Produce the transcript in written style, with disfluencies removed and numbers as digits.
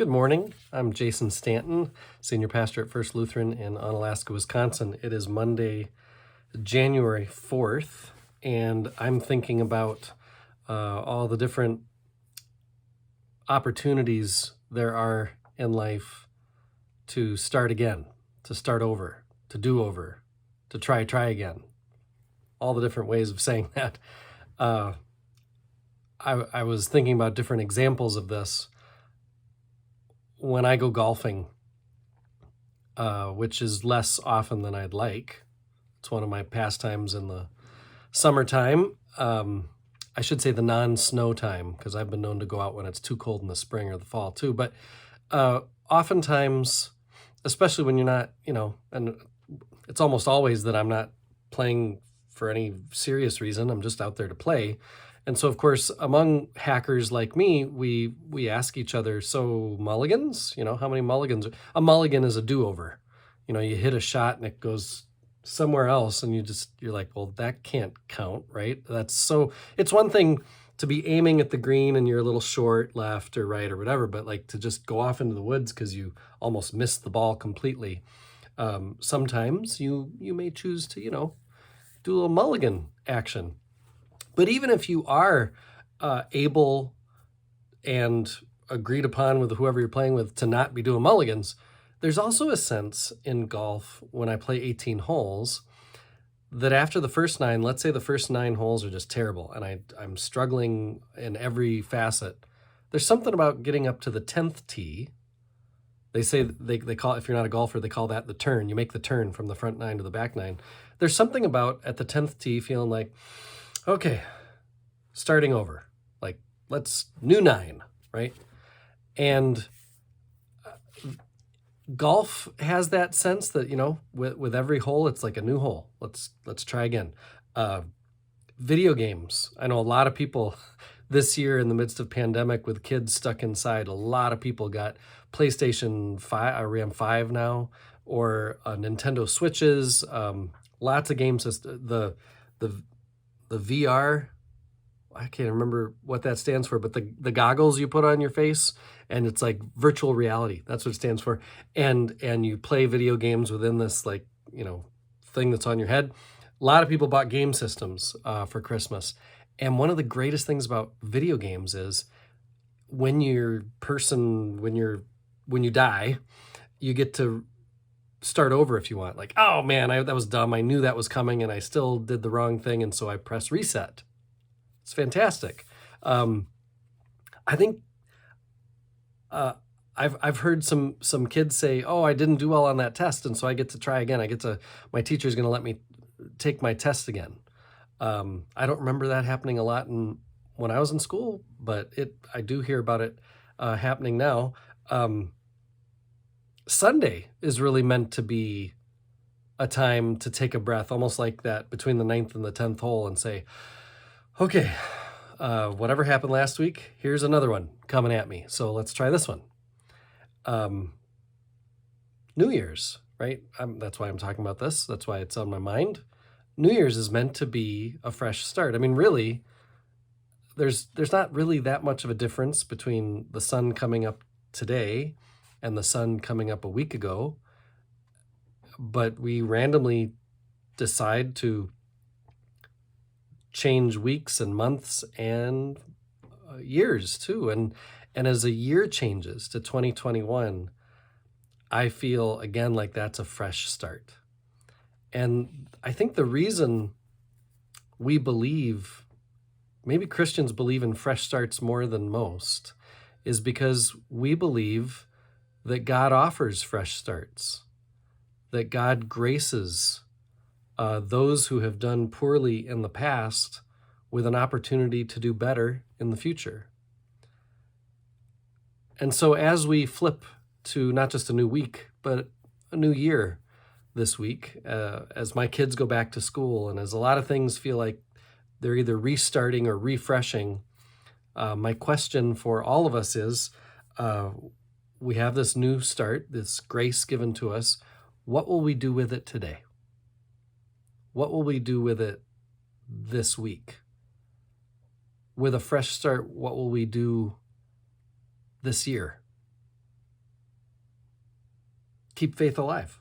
Good morning. I'm Jason Stanton, Senior Pastor at First Lutheran in Onalaska, Wisconsin. It is Monday, January 4th, and I'm thinking about all the different opportunities there are in life to start again, to start over, to do over, to try again. All the different ways of saying that. I was thinking about different examples of this when I go golfing, which is less often than I'd like. It's one of my pastimes in the summertime. I should say the non-snow time, because I've been known to go out when it's too cold in the spring or the fall too. But oftentimes, especially when you're not, and it's almost always that I'm not playing for any serious reason. I'm just out there to play. And so, of course, among hackers like me, we ask each other, so mulligans? How many mulligans? A mulligan is a do-over. You hit a shot and it goes somewhere else, and you're like, well, that can't count, right? It's one thing to be aiming at the green and you're a little short left or right or whatever, but like to just go off into the woods because you almost missed the ball completely. Sometimes you may choose to, do a little mulligan action. But even if you are able and agreed upon with whoever you're playing with to not be doing mulligans, there's also a sense in golf when I play 18 holes that after the first 9, let's say the first 9 holes are just terrible and I'm struggling in every facet, there's something about getting up to the 10th tee. They say they call, if you're not a golfer, they call that the turn. You make the turn from the front 9 to the back 9. There's something about at the 10th tee feeling like, okay, starting over, like let's new 9, right? And golf has that sense that, with every hole, it's like a new hole. Let's try again. Video games. I know a lot of people this year in the midst of pandemic with kids stuck inside, a lot of people got PlayStation 5, or RAM 5 now, or Nintendo Switches, lots of games. The VR, I can't remember what that stands for, but the goggles you put on your face, and it's like virtual reality. That's what it stands for. And you play video games within this thing that's on your head. A lot of people bought game systems for Christmas. And one of the greatest things about video games is when you die, you get to start over if you want. Like, oh man, that was dumb. I knew that was coming and I still did the wrong thing. And so I press reset. It's fantastic. I think I've heard some kids say, oh, I didn't do well on that test. And so I get to try again. My teacher's going to let me take my test again. I don't remember that happening a lot when I was in school, but I do hear about it happening now. Sunday is really meant to be a time to take a breath, almost like that between the 9th and the 10th hole, and say, okay, whatever happened last week, here's another one coming at me. So let's try this one. New Year's, right? That's why I'm talking about this. That's why it's on my mind. New Year's is meant to be a fresh start. I mean, really, there's not really that much of a difference between the sun coming up today and the sun coming up a week ago, but we randomly decide to change weeks and months and years too. And as a year changes to 2021, I feel again like that's a fresh start. And I think the reason we believe, maybe Christians believe in fresh starts more than most, is because we believe that God offers fresh starts, that God graces those who have done poorly in the past with an opportunity to do better in the future. And so as we flip to not just a new week, but a new year this week, as my kids go back to school, and as a lot of things feel like they're either restarting or refreshing, my question for all of us is, we have this new start, this grace given to us. What will we do with it today? What will we do with it this week? With a fresh start, what will we do this year? keep faith alive.